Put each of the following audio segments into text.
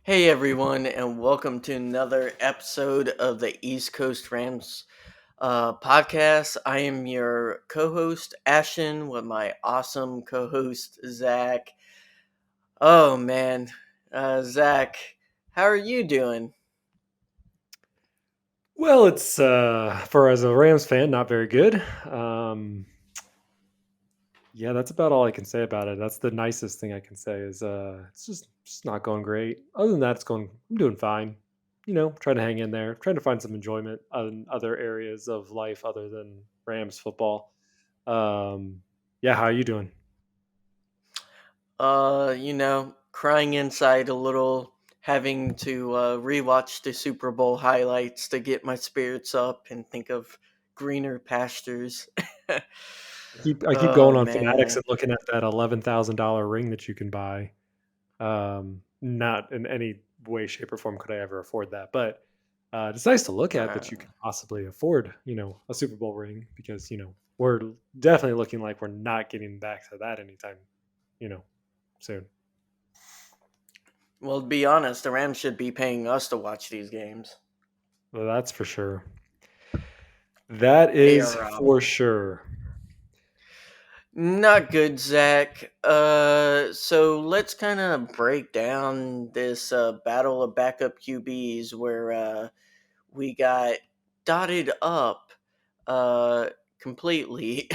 Hey everyone, and welcome to another episode of the East Coast Rams podcast. I am your co-host Ashton with my awesome co-host Zach. Oh man, Zach, how are you doing? Well, it's for as a Rams fan, not very good. Um, yeah, that's about all I can say about it. That's the nicest thing I can say is it's just not going great. Other than that, I'm doing fine. Trying to hang in there, trying to find some enjoyment in other areas of life other than Rams football. Um, yeah, how are you doing? Crying inside a little, having to rewatch the Super Bowl highlights to get my spirits up and think of greener pastures. I keep Oh going on Fanatics man. and looking at that $11,000 ring that you can buy. Not in any way, shape, or form could I ever afford that, but it's nice to look at Uh, that you can possibly afford, a Super Bowl ring because we're definitely looking like we're not getting back to that anytime, you know, soon. Well, to be honest, the Rams should be paying us to watch these games. Well, that's for sure. That They is are for sure. not good, Zach. So let's kind of break down this battle of backup QBs where we got dotted up uh, completely.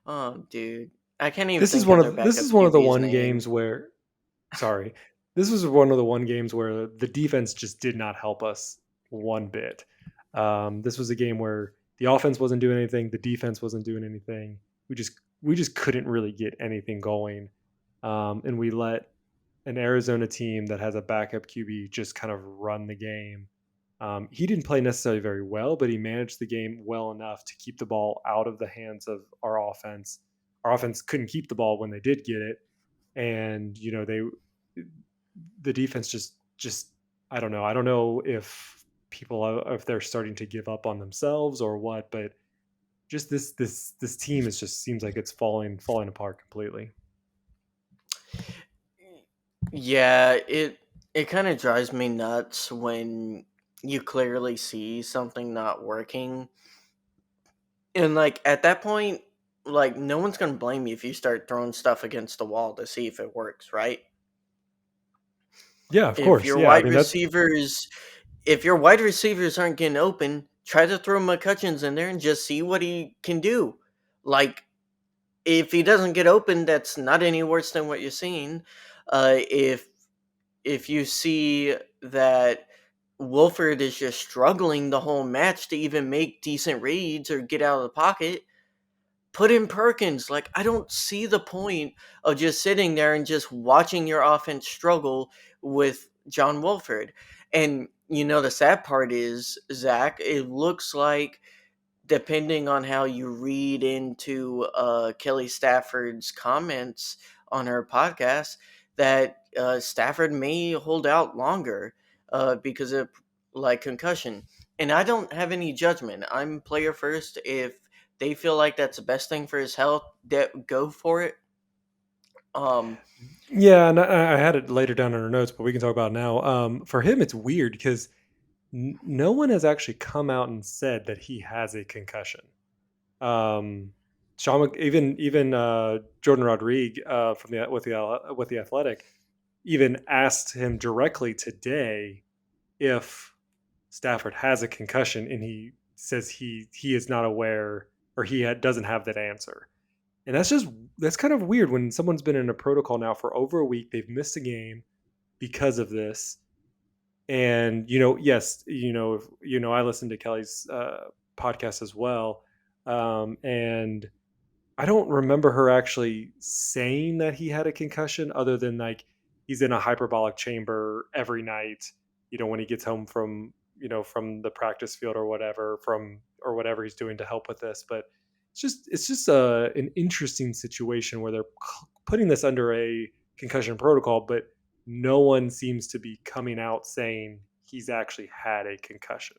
Oh, dude, I can't even This is think one of their of this backup is one of the QB's one name. games where sorry. This was one of the one games where the defense just did not help us one bit. This was a game where the offense wasn't doing anything, the defense wasn't doing anything. We just couldn't really get anything going, and we let an Arizona team that has a backup QB just kind of run the game. He didn't play necessarily very well, but he managed the game well enough to keep the ball out of the hands of our offense. Our offense couldn't keep the ball when they did get it, and the defense just I don't know. I don't know if if they're starting to give up on themselves or what, but just this team is just seems like it's falling apart completely. Yeah, it kind of drives me nuts when you clearly see something not working. And like at that point, like no one's gonna blame you if you start throwing stuff against the wall to see if it works, right? Yeah, of If course. your Yeah, I wide mean that's receivers if your wide receivers aren't getting open, try to throw McCutcheons in there and just see what he can do. Like if he doesn't get open, that's not any worse than what you're seeing. If you see that Wolford is just struggling the whole match to even make decent reads or get out of the pocket, put in Perkins. Like, I don't see the point of just sitting there and just watching your offense struggle with John Wolford. And, the sad part is, Zach, it looks like, depending on how you read into Kelly Stafford's comments on her podcast, that Stafford may hold out longer because of like concussion. And I don't have any judgment. I'm player first. If they feel like that's the best thing for his health, that go for it. Um, yeah, and I had it later down in our notes, but we can talk about it now. For him, it's weird because no one has actually come out and said that he has a concussion. Um, even Jordan Rodriguez from the with the Athletic even asked him directly today if Stafford has a concussion, and he says he is not aware or doesn't have that answer. And that's kind of weird when someone's been in a protocol now for over a week. They've missed a game because of this, and yes, I listened to Kelly's podcast as well, and I don't remember her actually saying that he had a concussion other than like he's in a hyperbolic chamber every night, when he gets home from the practice field or whatever he's doing to help with this. But it's just an interesting situation where they're putting this under a concussion protocol, but no one seems to be coming out saying he's actually had a concussion.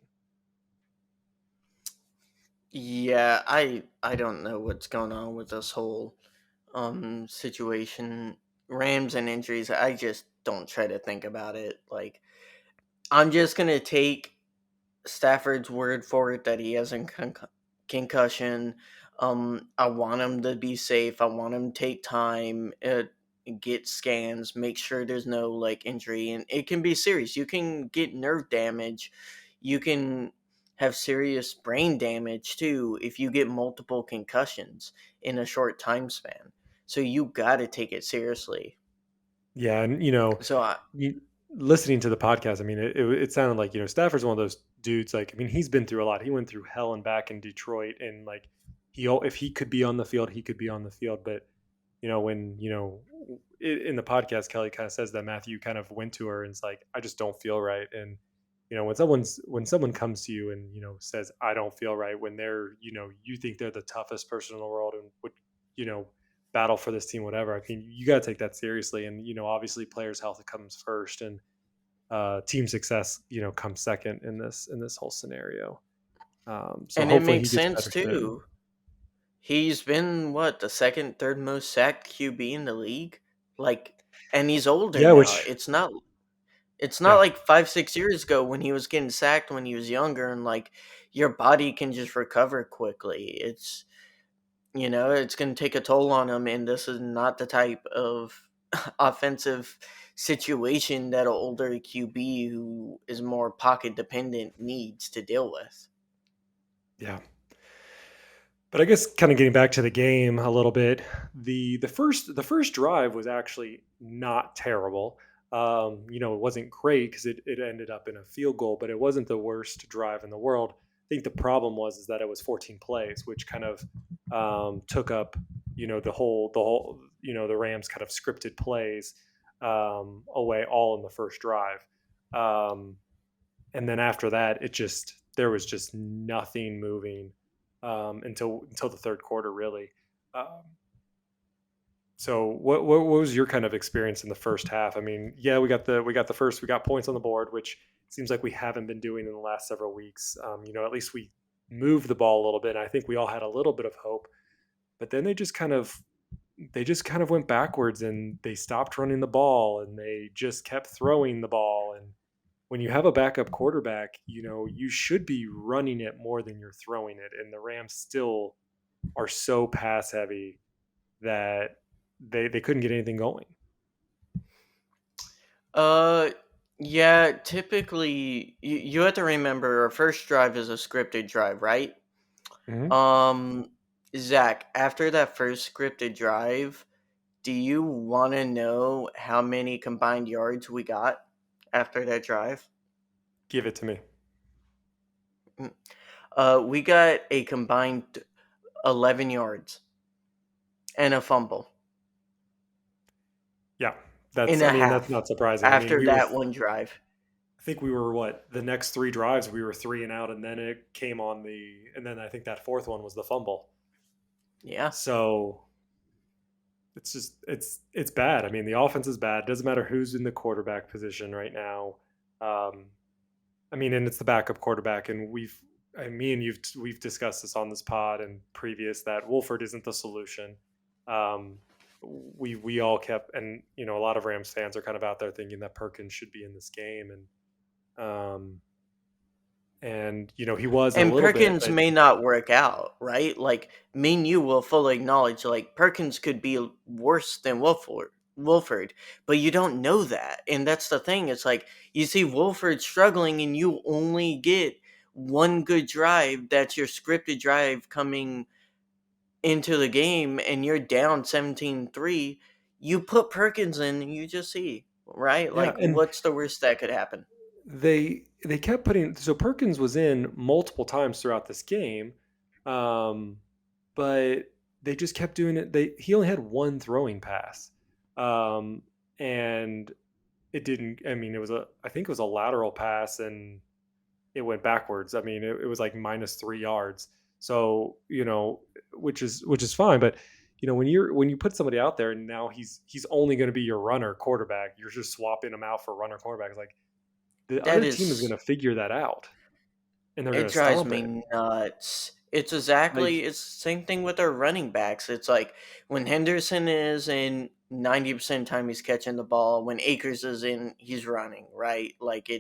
yeah, I don't know what's going on with this whole situation. Rams and injuries. don't try to think about it. Like, I'm just gonna take Stafford's word for it that he has a concussion. I want him to be safe. I want him to take time, get scans, make sure there's no like injury, and it can be serious. You can get nerve damage. You can have serious brain damage too if you get multiple concussions in a short time span. So you got to take it seriously. Yeah, and So I, you, listening to the podcast, I mean, it sounded like Stafford's one of those dudes. Like, I mean, he's been through a lot. He went through hell and back in Detroit, and like if he could be on the field, he could be on the field. But when in the podcast, Kelly kind of says that Matthew kind of went to her and it's like, I just don't feel right. And when someone comes to you and says I don't feel right, when they're you think they're the toughest person in the world and would you know battle for this team, whatever. I mean, you got to take that seriously. And obviously, players' health comes first, and team success comes second in this whole scenario. So and it hopefully he makes gets sense better soon. too. He's been what, the second, third most sacked QB in the league? Like, and he's older Yeah, now. which It's not yeah, like 5, 6 years ago when he was getting sacked when he was younger and like your body can just recover quickly. It's gonna take a toll on him, and this is not the type of offensive situation that an older QB who is more pocket dependent needs to deal with. yeah. But I guess kind of getting back to the game a little bit, the first drive was actually not terrible. It wasn't great because it ended up in a field goal, but it wasn't the worst drive in the world. I think the problem was is that it was 14 plays, which kind of took up the whole the Rams kind of scripted plays away all in the first drive. Um, and then after that, there was just nothing moving until the third quarter, really. Um, so what was your kind of experience in the first half? I mean, yeah, we got points on the board, which seems like we haven't been doing in the last several weeks. At least we moved the ball a little bit. And I think we all had a little bit of hope, but then they just kind of went backwards and they stopped running the ball and they just kept throwing the ball. And when you have a backup quarterback, you should be running it more than you're throwing it. And the Rams still are so pass heavy that they couldn't get anything going. Uh, yeah, typically you have to remember our first drive is a scripted drive, right? Hmm. Um, Zach, after that first scripted drive, do you want to know how many combined yards we got after that drive? Give it to me. Mm. We got a combined 11 yards and a fumble Yeah, in I a mean, that's half not surprising. I mean, after that one drive. I think we were what the next three drives we were three and out, and then it came on and then I think that fourth one was the fumble. Yeah. So it's bad. I mean, the offense is bad. Doesn't matter who's in the quarterback position right now. Um, I mean, and it's the backup quarterback, and me and we've discussed this on this pod and previous that Wolford isn't the solution. Um, we all kept, and a lot of Rams fans are kind of out there thinking that Perkins should be in this game, and he was a And little bit, Perkins but may not work out, right? Like, me and you will fully acknowledge, like, Perkins could be worse than Wolford, but you don't know that. And that's the thing. It's like, you see Wolford struggling, and you only get one good drive. That's your scripted drive coming into the game, and you're down 17-3. You put Perkins in, and you just see, right? yeah, Like, and what's the worst that could happen? they kept putting, so Perkins was in multiple times throughout this game, um, but they just kept doing it. He only had one throwing pass, um, and it didn't. I mean, I think it was a lateral pass, and it went backwards. I mean, it was like -3 yards. So which is fine, but when you put somebody out there and now he's only going to be your runner quarterback, you're just swapping him out for runner quarterback. It's like the That other team is going is to figure that out and they're It going to drives stomp it. me nuts. Like, It's the same thing with our running backs. It's like when Henderson is in 90% of the time he's catching the ball. When Akers is in, he's running, right? Like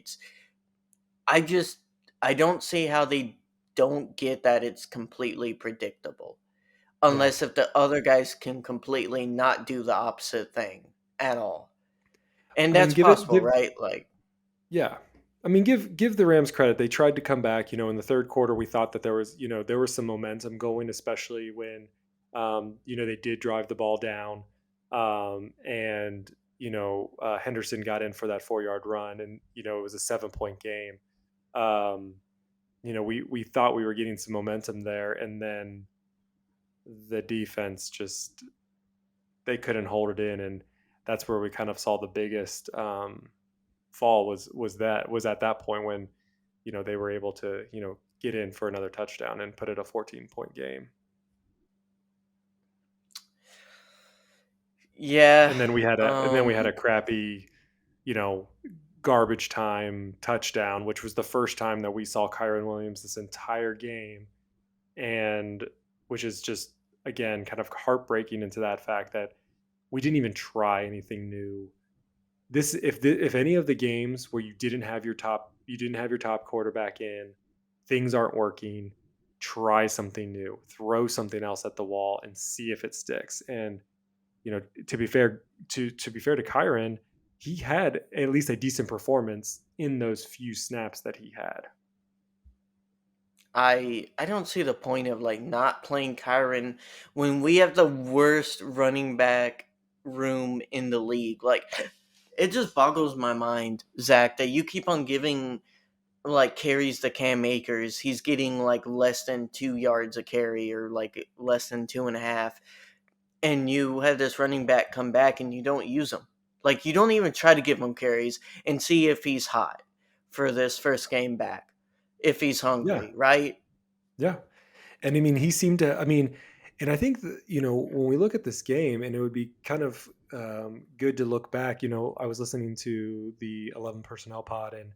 I just, I don't see how they don't get that it's completely predictable. Yeah. Unless if the other guys can completely not do the opposite thing at all. And I mean, that's possible, right? Like, yeah. I mean, give the Rams credit. They tried to come back. In the third quarter, we thought that there was some momentum going, especially when, they did drive the ball down, and Henderson got in for that 4 yard run, and it was a 7 point game. Um, we thought we were getting some momentum there, and then the defense just they couldn't hold it in, and that's where we kind of saw the biggest fall was at that point when they were able to get in for another touchdown and put it a 14-point game. yeah. And then we had a crappy you know garbage time touchdown, which was the first time that we saw Kyron Williams this entire game, and which is just again kind of heartbreaking into that fact that we didn't even try anything new. If any of the games where you didn't have your top quarterback in, things aren't working, try something new, throw something else at the wall and see if it sticks. And to be fair to Kyron, he had at least a decent performance in those few snaps that he had. I don't see the point of like not playing Kyron when we have the worst running back room in the league. Like it just boggles my mind, Zach, that you keep on giving like carries to Cam Akers. He's getting like less than 2 yards a carry or like less than 2.5. And you have this running back come back and you don't use him. Like you don't even try to give him carries and see if he's hot for this first game back. If he's Yeah, hungry, right? yeah. And I mean, he seemed to. I mean, and I think that, when we look at this game, and it would be kind of good to look back. I was listening to the 11 Personnel pod, and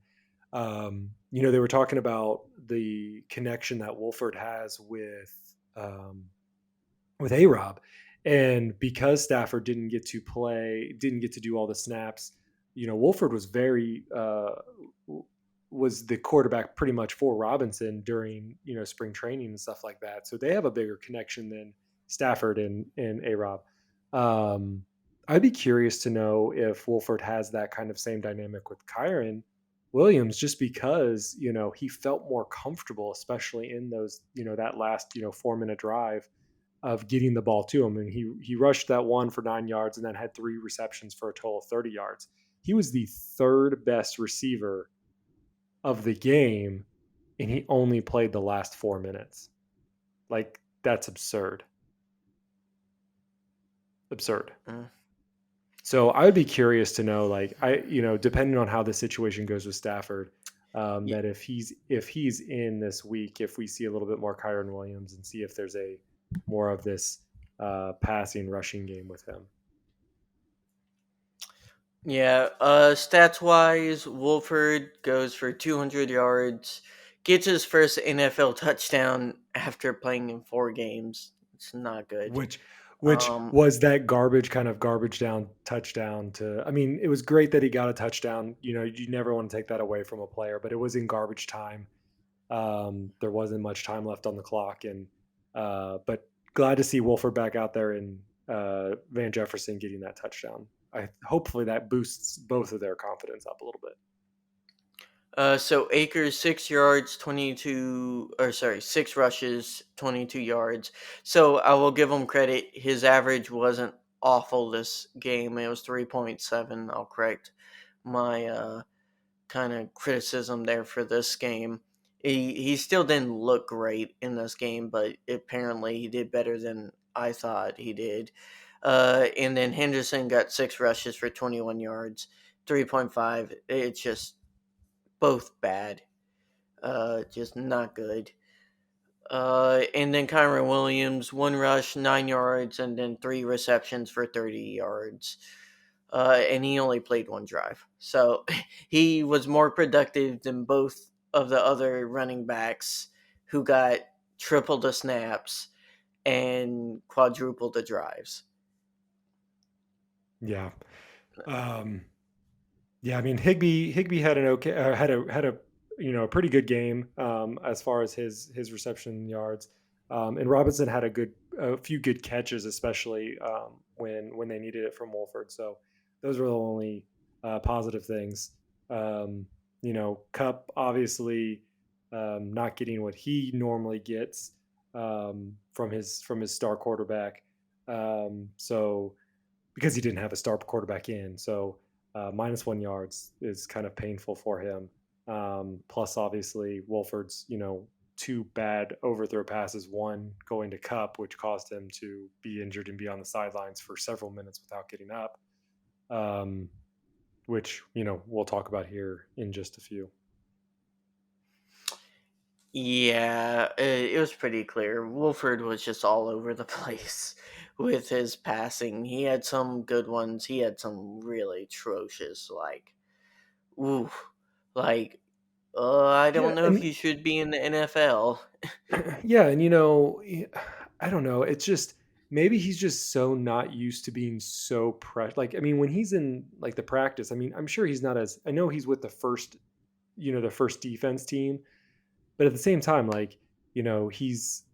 they were talking about the connection that Wolford has with A Rob, and because Stafford didn't get to do all the snaps. Wolford was was the quarterback pretty much for Robinson during spring training and stuff like that. So they have a bigger connection than Stafford and A Rob. Um, I'd be curious to know if Wolford has that kind of same dynamic with Kyron Williams, just because he felt more comfortable, especially in those that last 4 minute drive of getting the ball to him. And he rushed that one for 9 yards and then had 3 receptions for a total of 30 yards. He was the third best receiver of the game, and he only played the last 4 minutes. Like, that's absurd. Absurd. Mm. So I would be curious to know, like, depending on how the situation goes with Stafford, Y- that if he's in this week, if we see a little bit more Kyron Williams and see if there's a more of this passing rushing game with him. Yeah, stats wise, Wolford goes for 200 yards, gets his first NFL touchdown after playing in 4 games. It's not good. which which Um, was that garbage down touchdown to. I mean, it was great that he got a touchdown. You never want to take that away from a player, but it was in garbage time. There wasn't much time left on the clock, and but glad to see Wolford back out there and Van Jefferson getting that touchdown. Hopefully that boosts both of their confidence up a little bit. so Akers 6 yards, 22, or sorry, 6 rushes, 22 yards. So I will give him credit. His average wasn't awful this game. It was 3.7. I'll correct my kind of criticism there for this game. He still didn't look great in this game, but apparently he did better than I thought he did. And then Henderson got 6 rushes for 21 yards, 3.5. It's just both bad, just not good. And then Kyron Williams, 1 rush, 9 yards, and then 3 receptions for 30 yards. And he only played 1 drive. So he was more productive than both of the other running backs who got triple the snaps and quadruple the drives. Yeah. Um, yeah, I mean Higby had an okay had a a pretty good game as far as his reception yards, and Robinson had a few good catches, especially when they needed it from Wolford. So those were the only positive things. Um, Cup obviously not getting what he normally gets from his star quarterback. So because he didn't have a star quarterback in. So -1 yards is kind of painful for him. Plus, obviously, Wolford's two bad overthrow passes, one going to Cup, which caused him to be injured and be on the sidelines for several minutes without getting up. Um, which we'll talk about here in just a few. Yeah, it was pretty clear. Wolford was just all over the place with his passing. He had some good ones. He had some really atrocious, ooh, like, I don't Yeah, know if and you should be in the NFL. yeah, and I don't know. It's just maybe he's just so not used to being so Like, I mean, when he's in like the practice, I mean, I'm sure he's not as. I know he's with the first defense team, but at the same time, like, he's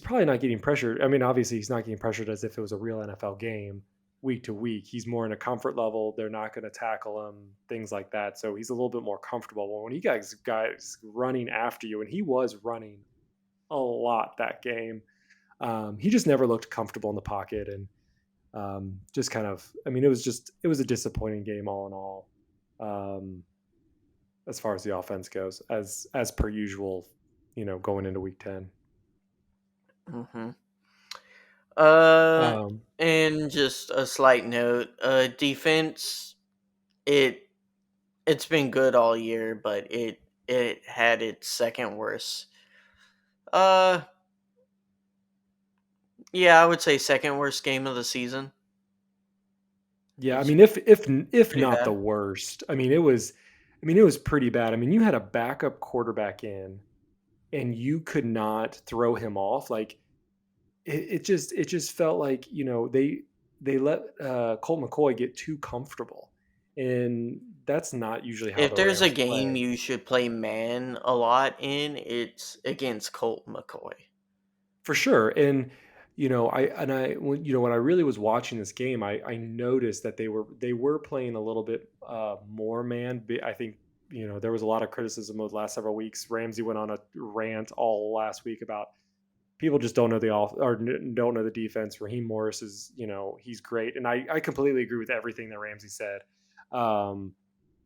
probably not getting pressured. I mean, obviously, he's not getting pressured as if it was a real NFL game week to week. He's more in a comfort level. They're not going to tackle him, things like that. So he's a little bit more comfortable. Well, when you guys running after you, and he was running a lot that game. He just never looked comfortable in the pocket, and just kind of. I mean, it was a disappointing game all in all, as far as the offense goes, as per usual. Going into week 10. hmm Uh, Um, and just a slight note, defense, it it's been good all year, but it had its second worst. Uh, yeah, I would say second worst game of the season. yeah, I It's mean, if pretty not the bad. worst, I mean, it was pretty bad. I mean, you had a backup quarterback in, and you could not throw him off. Like, it just felt like they let Colt McCoy get too comfortable, and that's not usually how If the there's a Rams game play. you should play man a lot in, it's against Colt McCoy. For sure. And when I really was watching this game, I noticed that they were playing a little bit more man. I think there was a lot of criticism of the last several weeks. Ramsey went on a rant all last week about people just don't know don't know the defense. Raheem Morris is, he's great, and I completely agree with everything that Ramsey said. Um,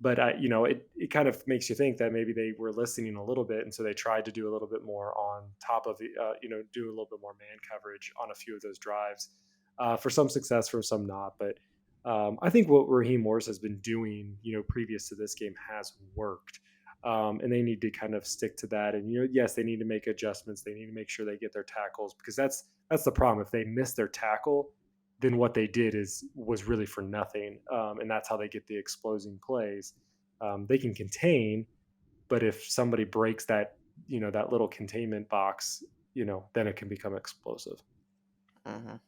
but it kind of makes you think that maybe they were listening a little bit, and so they tried to do a little bit more on top of do a little bit more man coverage on a few of those drives, for some success, for some not. But I think what Raheem Morris has been doing, previous to this game, has worked. And they need to kind of stick to that. And yes, they need to make adjustments. They need to make sure they get their tackles, because that's the problem. If they miss their tackle, then what they did was really for nothing, and that's how they get the exploding plays. They can contain, but if somebody breaks that little containment box, then it can become explosive. hmm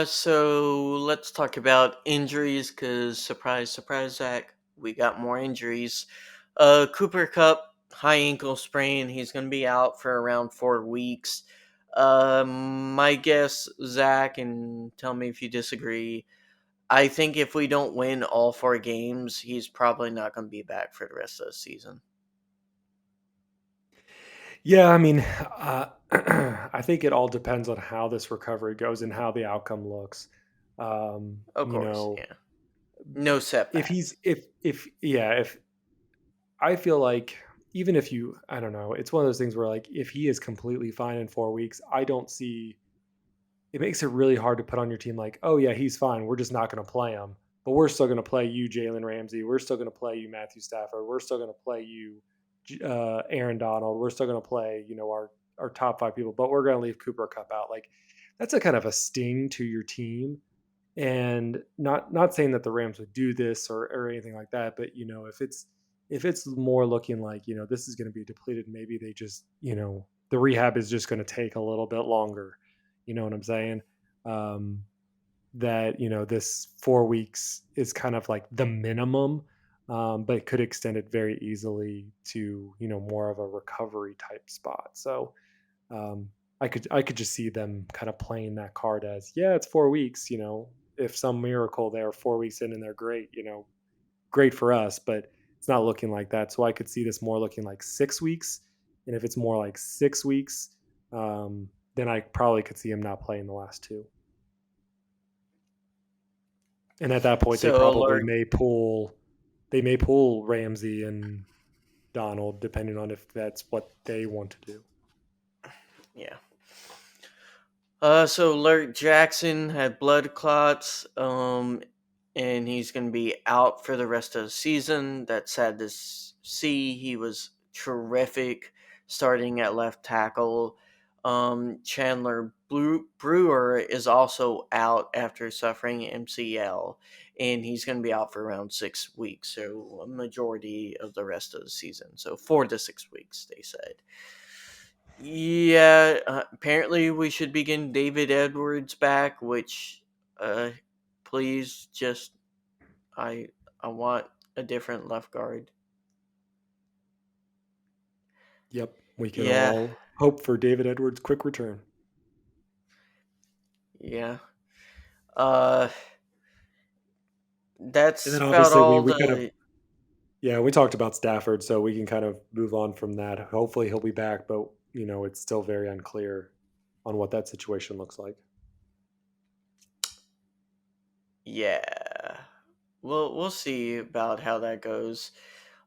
so let's talk about injuries, because surprise, surprise, Zach, we got more injuries. Cooper Cup, high ankle sprain. He's going to be out for around 4 weeks. My guess, Zach, and tell me if you disagree. I think if we don't win all 4 games, he's probably not going to be back for the rest of the season. Yeah, I mean, I think it all depends on how this recovery goes and how the um, looks. Of You course, know, yeah. No if setback. he's if yeah, if I feel like, even if I don't know, it's one of those things where, like, if he is completely fine in 4 weeks, I don't see. It makes it really hard to put on your team, like, oh yeah, he's fine. We're just not going to play him, but we're still going to play you, Jalen Ramsey. We're still going to play you, Matthew Stafford. We're still going to play you, Aaron Donald. We're still going to play, our top five people, but we're going to leave Cooper Cup out. Like, that's a kind of a sting to your team. And not saying that the Rams would do this or anything like that, but if it's more looking like, this is going to be depleted, maybe they just, the rehab is just going to take a little bit longer. You know what I'm saying? that this 4 weeks is kind of like the minimum, but it could extend it very easily to more of a recovery type spot. So um, I could just see them kind of playing that card as, yeah, it's 4 weeks. If some miracle they're 4 weeks in and they're great, great for us, but it's not looking like that. So I could see this more looking like 6 weeks, and if it's more like 6 weeks, then I probably could see him not playing the last two. And at that point, So alert. they may pull Ramsey and Donald, depending on if that's what they want to do. Yeah. So Alert Jackson had blood clots, and he's going to be out for the rest of the season. That's sad to see. He was terrific starting at left tackle. Chandler Brewer is also out after suffering MCL, and he's going to be out for around 6 weeks, so a majority of the rest of the season. So 4 to 6 weeks, they said. Yeah, apparently we should be getting David Edwards back, which, uh, please just, I, I want a different left guard. Yep, we can Yeah, all hope for David Edwards' quick return. yeah. Uh, And that's then about obviously all we kind of, the. yeah, we talked about Stafford, so we can kind of move on from that. Hopefully he'll be back, but it's still very unclear on what that situation looks like. Yeah. We'll see about how that goes.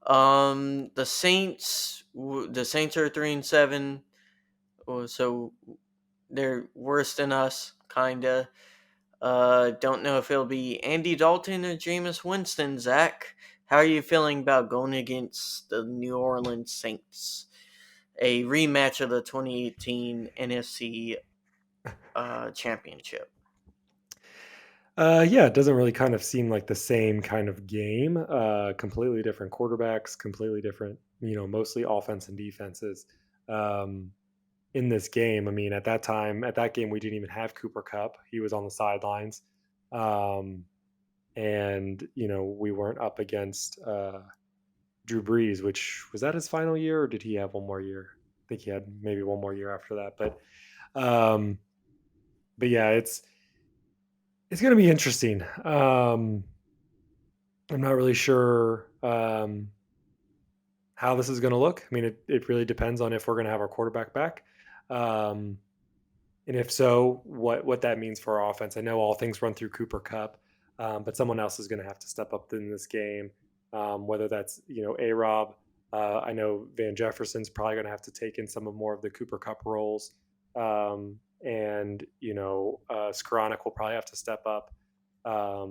The Saints are 3-7, so they're worse than us, kinda. Don't know if it'll be Andy Dalton or Jameis Winston. Zach, how are you feeling about going against the New Orleans Saints? A rematch of the 2018 NFC Championship. Yeah, it doesn't really kind of seem like the same kind of game. Completely different quarterbacks, completely different, mostly offense and defenses. Um, in this game, I mean, at that game, we didn't even have Cooper Cup. He was on the sidelines. Um, and, we weren't up against Drew Brees, which was that his final year, or did he have one more year? I think he had maybe one more year after that. Um, but yeah, it's going to be interesting. I'm not really sure how this is going to look. I mean, it really depends on if we're going to have our quarterback back, um, and if so, what that means for our offense. I know all things run through Cooper Cup, but someone else is going to have to step up in this game. Whether that's A Rob, I know Van Jefferson's probably going to have to take in some of more of the Cooper Cup roles, and Skoranek will probably have to step up a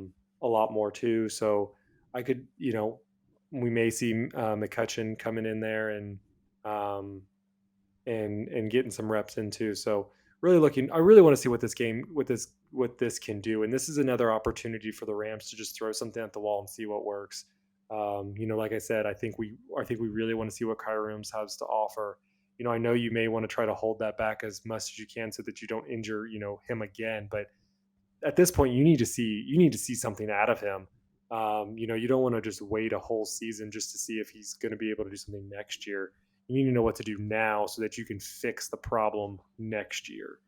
lot more too. So I could, we may see McCutcheon coming in there um, and getting some reps in too. So I really want to see what this can do. And this is another opportunity for the Rams to just throw something at the wall and see what works. Like I said, I think we really want to see what Kyrie Williams has to offer. I know you may want to try to hold that back as much as you can so that you don't injure, him again. But at this point, you need to see something out of him. You don't want to just wait a whole season just to see if he's going to be able to do something next year. You need to know what to do now so that you can fix the problem next year.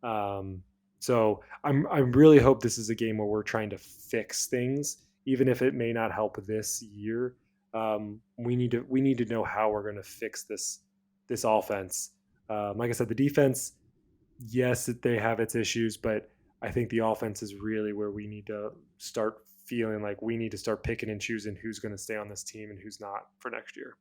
Um, so I really hope this is a game where we're trying to fix things, even if it may not help this year. We need to know how we're going to fix this offense. Like I said, the defense, yes, they have its issues, but I think the offense is really where we need to start feeling like we need to start picking and choosing who's going to stay on this team and who's not for next year.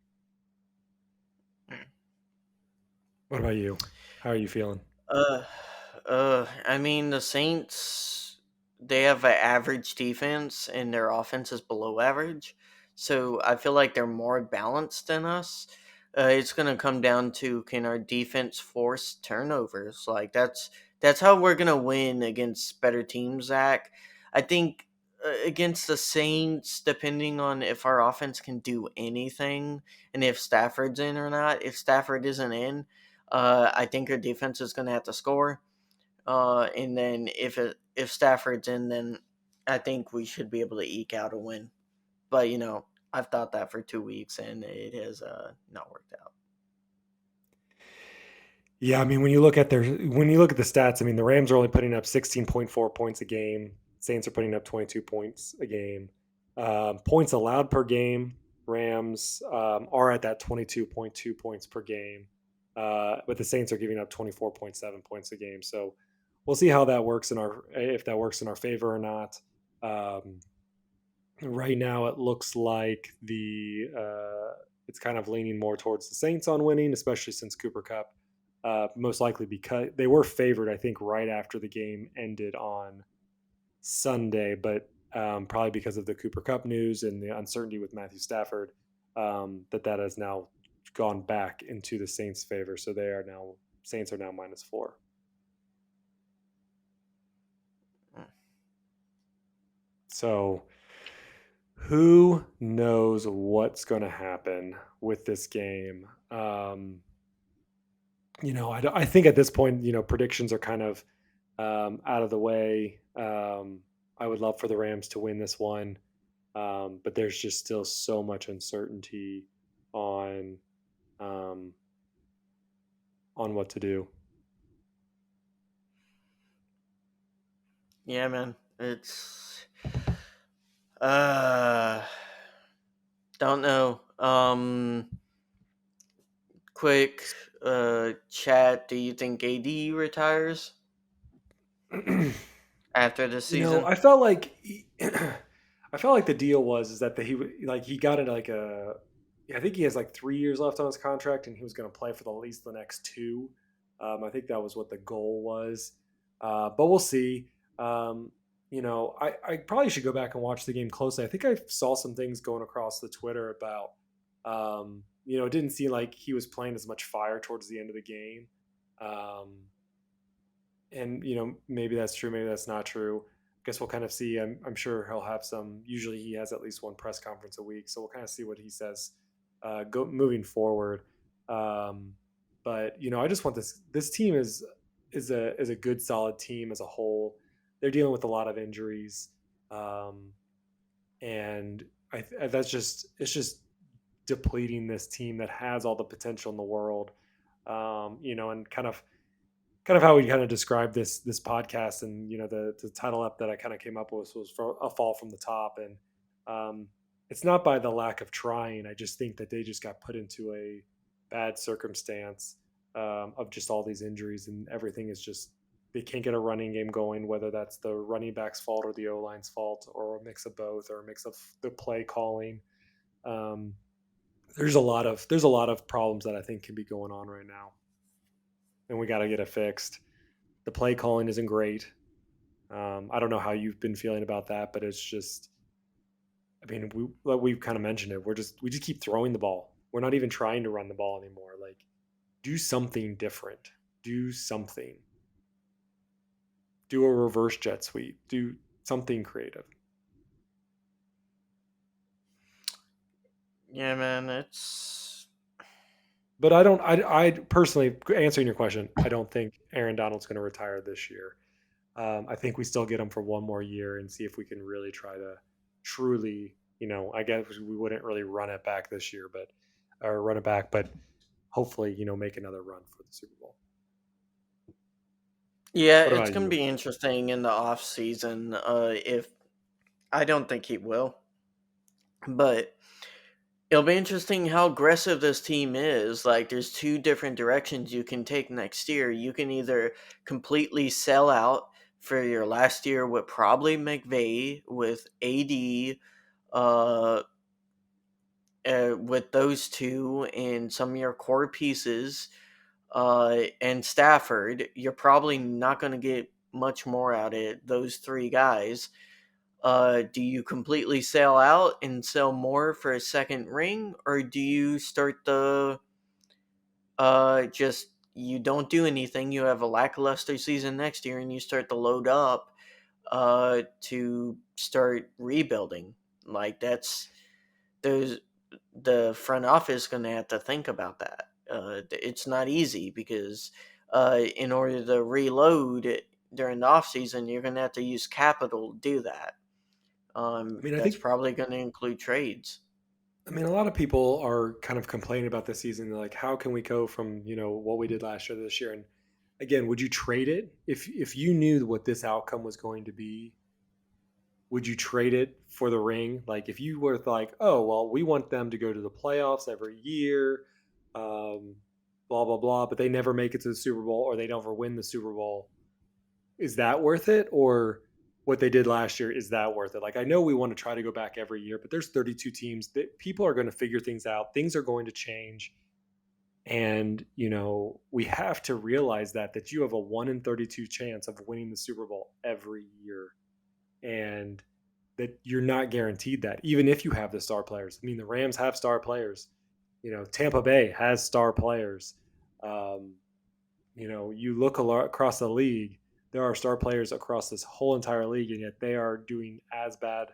What about you? How are you feeling? Uh, I mean, the Saints, they have an average defense and their offense is below average. So I feel like they're more balanced than us. It's gonna come down to, can our defense force turnovers? Like that's how we're gonna win against better teams, Zach. I think against the Saints, depending on if our offense can do anything and if Stafford's in or not. If Stafford isn't in, I think our defense is going to have to score. And then if Stafford's in, then I think we should be able to eke out a win. But I've thought that for 2 weeks, and it has not worked out. Yeah, I mean, when you look at the stats, I mean, the Rams are only putting up 16.4 points a game. Saints are putting up 22 points a game. Points allowed per game, Rams are at that 22.2 points per game, but the Saints are giving up 24.7 points a game. So we'll see how that works if that works in our favor or not. Um, right now, it looks like it's kind of leaning more towards the Saints on winning, especially since Cooper Kupp. Most likely because they were favored, I think, right after the game ended on Sunday, but probably because of the Cooper Kupp news and the uncertainty with Matthew Stafford, that has now gone back into the Saints' favor. So Saints are now -4. So who knows what's going to happen with this game? I think at this point, predictions are kind of out of the way. I would love for the Rams to win this one, but there's just still so much uncertainty on um, on what to do. Yeah, man. It's uh don't know. Quick chat, do you think AD retires after the season? I felt like I felt like the deal was is that he got it like I think he has like 3 years left on his contract and he was going to play for at least the next two. I think that was what the goal was, but we'll see. Um, I probably should go back and watch the game closely. I think I saw some things going across the Twitter about it didn't seem like he was playing as much fire towards the end of the game. Um, and maybe that's true, maybe that's not true. I guess we'll kind of see. I'm sure he'll have some. Usually he has at least one press conference a week, so we'll kind of see what he says go moving forward. um, but I just want this team is a good solid team as a whole. They're dealing with a lot of injuries, and that's just it's just depleting this team that has all the potential in the world. And kind of how we kind of described this podcast, and the title up that I kind of came up with was for a fall from the top. And it's not by the lack of trying. I just think that they just got put into a bad circumstance of just all these injuries, and everything is just they can't get a running game going, whether that's the running back's fault or the O-line's fault or a mix of both or a mix of the play calling. um, there's a lot of problems that I think can be going on right now, and we got to get it fixed. The play calling isn't great. I don't know how you've been feeling about that, but it's just, I mean, we've kind of mentioned it. We just keep throwing the ball. We're not even trying to run the ball anymore. Like, do something different. Do something. Do a reverse jet sweep. Do something creative. Yeah, man, it's But I don't. I personally, answering your question, I don't think Aaron Donald's going to retire this year. I think we still get him for one more year and see if we can really try to truly, I guess we wouldn't really run it back this year, or run it back, but hopefully, make another run for the Super Bowl. yeah, What it's about gonna you? be interesting in the off season. If I don't think he will, but it'll be interesting how aggressive this team is. Like, there's two different directions you can take next year. You can either completely sell out for your last year with probably McVay, with AD, uh, with those two and some of your core pieces, and Stafford. You're probably not going to get much more out of those three guys. Do you completely sell out and sell more for a second ring, or do you start the just you don't do anything? You have a lackluster season next year, and you start to load up to start rebuilding. Like, that's those the front office going to have to think about that. It's not easy because in order to reload, during the off season, you're gonna have to use capital to do that. I mean, I That's think probably gonna include trades. I mean, a lot of people are kind of complaining about this season. They're like, how can we go from what we did last year to this year? And again, would you trade it if you knew what this outcome was going to be? Would you trade it for the ring? Like, if you were like, oh well, we want them to go to the playoffs every year, um, blah blah blah, but they never make it to the Super Bowl or they never win the Super Bowl. Is that worth it, or what they did last year, is that worth it? Like, I know we want to try to go back every year, but there's 32 teams that people are going to figure things out. Things are going to change. And, we have to realize that you have a 1 in 32 chance of winning the Super Bowl every year. And that you're not guaranteed that, even if you have the star players. I mean, the Rams have star players. Tampa Bay has star players. Um, you look across the league, there are star players across this whole entire league, and yet they are doing as bad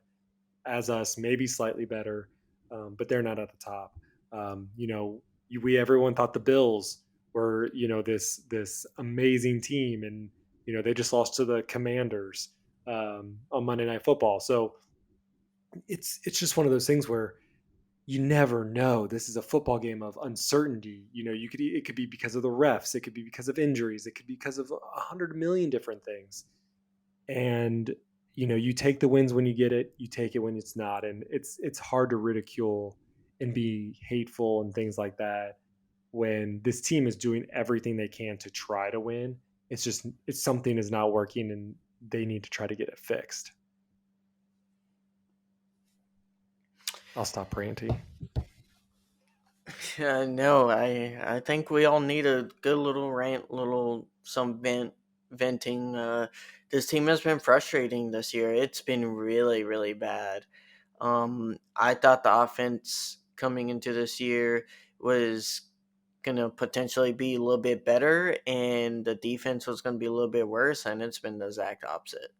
as us, maybe slightly better, but they're not at the top. Everyone thought the Bills were this amazing team, and they just lost to the Commanders on Monday Night Football. So it's just one of those things where you never know. This is a football game of uncertainty. It could be because of the refs, it could be because of injuries, it could be because of 100 million different things. And you take the wins when you get it, you take it when it's not, and it's hard to ridicule and be hateful and things like that when this team is doing everything they can to try to win. It's something is not working, and they need to try to get it fixed. I'll stop ranting. No, I think we all need a good little rant, little some venting. This team has been frustrating this year. It's been really, really bad. I thought the offense coming into this year was gonna potentially be a little bit better, and the defense was gonna be a little bit worse, and it's been the exact opposite.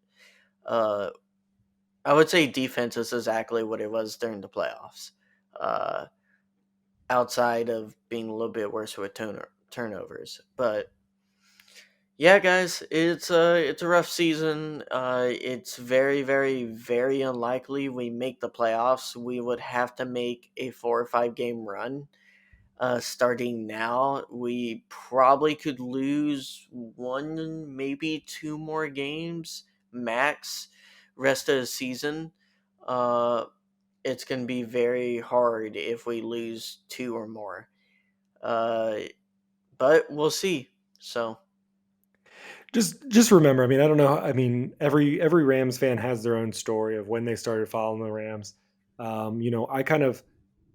Uh, I would say defense is exactly what it was during the playoffs. Uh, Outside of being a little bit worse with turnovers. But yeah, guys, it's a rough season. It's very, very, very unlikely we make the playoffs. We would have to make a 4 or 5 game run. Starting now, we probably could lose one, maybe two more games max rest of the season. Uh, it's going to be very hard if we lose two or more. Uh, but we'll see. So Just remember, I mean, I don't know. I mean, every Rams fan has their own story of when they started following the Rams. I kind of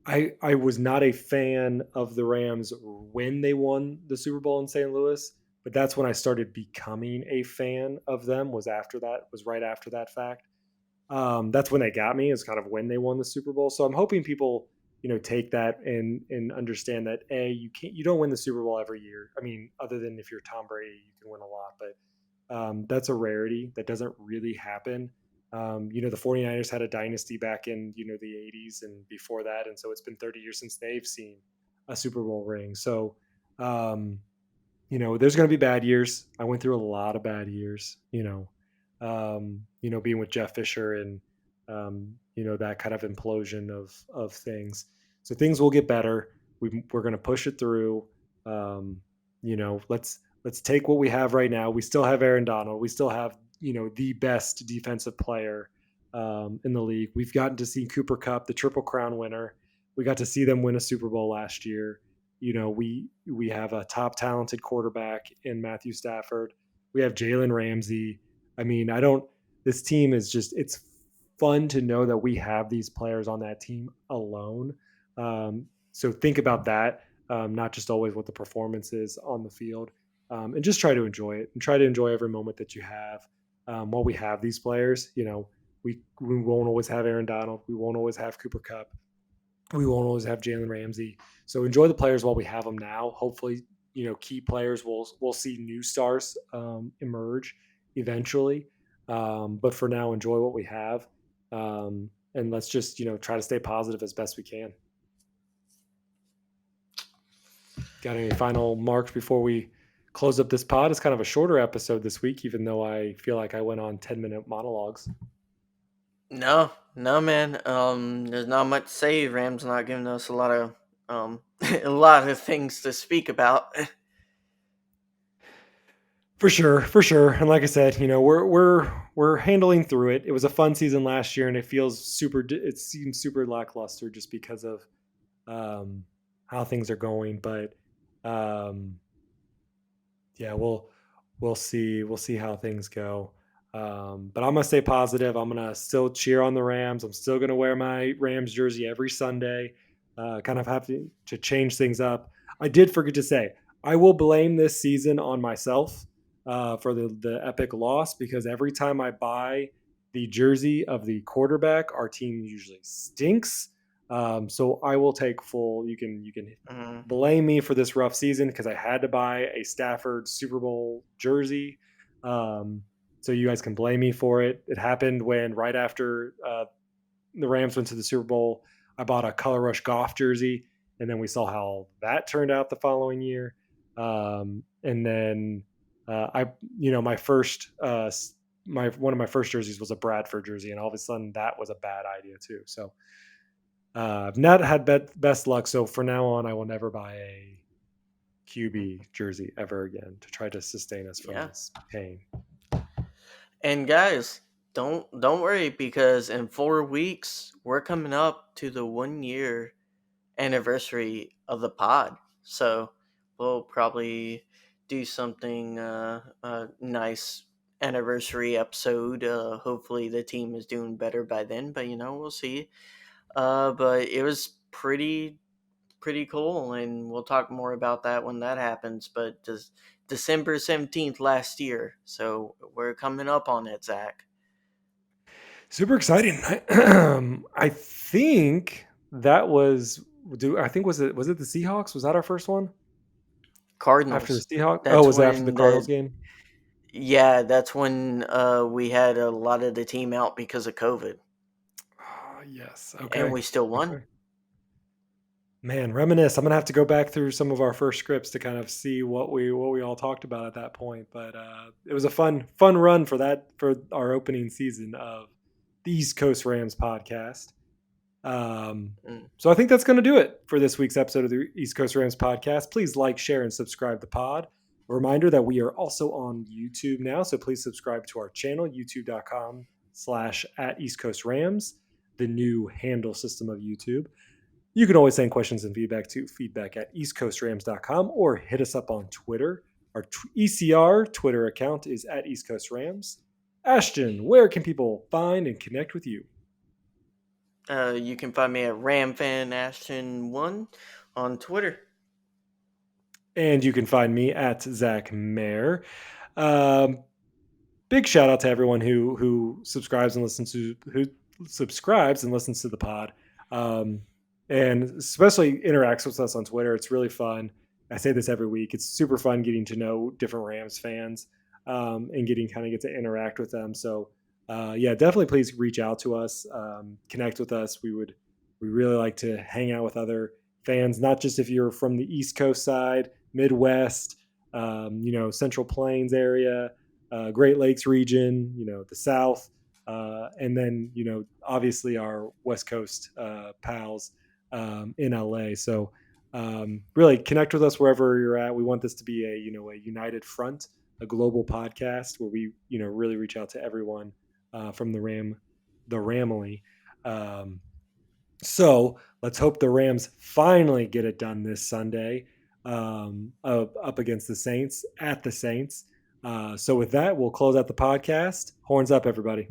I was not a fan of the Rams when they won the Super Bowl in St. Louis, but that's when I started becoming a fan of them. Was right after that fact. That's when they got me. Is kind of when they won the Super Bowl. So I'm hoping people take that and understand that you don't win the Super Bowl every year. I mean, other than if you're Tom Brady, you can win a lot, but that's a rarity. That doesn't really happen. The 49ers had a dynasty back in the 80s and before that, and so it's been 30 years since they've seen a Super Bowl ring. So um, there's going to be bad years. I went through a lot of bad years, being with Jeff Fisher and, that kind of implosion of things. So things will get better. We're going to push it through. Um, let's take what we have right now. We still have Aaron Donald. We still have, the best defensive player in the league. We've gotten to see Cooper Kupp, the Triple Crown winner. We got to see them win a Super Bowl last year. We have a top talented quarterback in Matthew Stafford. We have Jalen Ramsey. I mean, I don't. This team is it's fun to know that we have these players on that team alone. So think about that, not just always what the performance is on the field, and just try to enjoy it and try to enjoy every moment that you have while we have these players. We won't always have Aaron Donald. We won't always have Cooper Kupp. We won't always have Jalen Ramsey. So enjoy the players while we have them now. Hopefully, key players will see new stars emerge eventually. But for now, enjoy what we have, and let's just try to stay positive as best we can. Got any final marks before we close up this pod. It's kind of a shorter episode this week, even though I feel like I went on 10-minute monologues. No, no, man. There's not much to say. Rams not giving us a lot of a lot of things to speak about. For sure, for sure. And like I said, we're handling through it. It was a fun season last year, and it feels super. It seems super lackluster just because of um, how things are going. But um, yeah, we'll see. We'll see how things go. But I'm gonna stay positive. I'm gonna still cheer on the Rams. I'm still gonna wear my Rams jersey every Sunday. Kind of have to change things up. I did forget to say I will blame this season on myself for the epic loss because every time I buy the jersey of the quarterback, our team usually stinks. So I will take full. You can Mm, blame me for this rough season because I had to buy a Stafford Super Bowl jersey. Um, so you guys can blame me for it. It happened when right after the Rams went to the Super Bowl, I bought a Color Rush Goff jersey, and then we saw how that turned out the following year. And then I, my first my one of my first jerseys was a Bradford jersey, and all of a sudden that was a bad idea too. So I've not had best luck. So for now on, I will never buy a mm, QB jersey ever again to try to sustain us from yeah. this pain. And guys, don't worry because in 4 weeks we're coming up to the 1 year anniversary of the pod. So we'll probably do something nice anniversary episode. Hopefully the team is doing better by then, but we'll see. But it was pretty cool, and we'll talk more about that when that happens. But just December 17th last year, so we're coming up on it, Zach. Super exciting. I think that was. I think was it the Seahawks? Was that our first one after the Cardinals. Seahawks? Oh, That's was it after the when Cardinals the game? Yeah, that's when we had a lot of the team out because of COVID, Oh, yes. and Okay. we still won. Okay. Man, reminisce. I'm gonna have to go back through some of our first scripts to kind of see what we all talked about at that point. But it was a fun run for our opening season of the East Coast Rams podcast. Um, Mm. so I think that's going to do it for this week's episode of the East Coast Rams podcast. Please like, share, and subscribe to the pod. A reminder that we are also on YouTube now, so please subscribe to our channel, youtube.com/at East Coast Rams, the new handle system of YouTube. You can always send questions and feedback to feedback@eastcoastrams.com or hit us up on Twitter. Our ECR Twitter account is at East Coast Rams. Ashton, where can people find and connect with you? You can find me at RamFanAshton1 on Twitter. And you can find me at Zac Mayer. Um, Big shout out to everyone who subscribes and listens to the pod, um, and especially interacts with us on Twitter. It's really fun. I say this every week. It's super fun getting to know different Rams fans and getting kind of get to interact with them. So yeah, definitely please reach out to us, connect with us. We really like to hang out with other fans, not just if you're from the East Coast side, Midwest, Central Plains area, Great Lakes region, the South, and then obviously our West Coast pals in LA. So really connect with us wherever you're at. We want this to be a a united front, a global podcast where we really reach out to everyone from the Ramily. Um, so let's hope the Rams finally get it done this Sunday up against the Saints at the Saints. So with that, we'll close out the podcast. Horns up, everybody.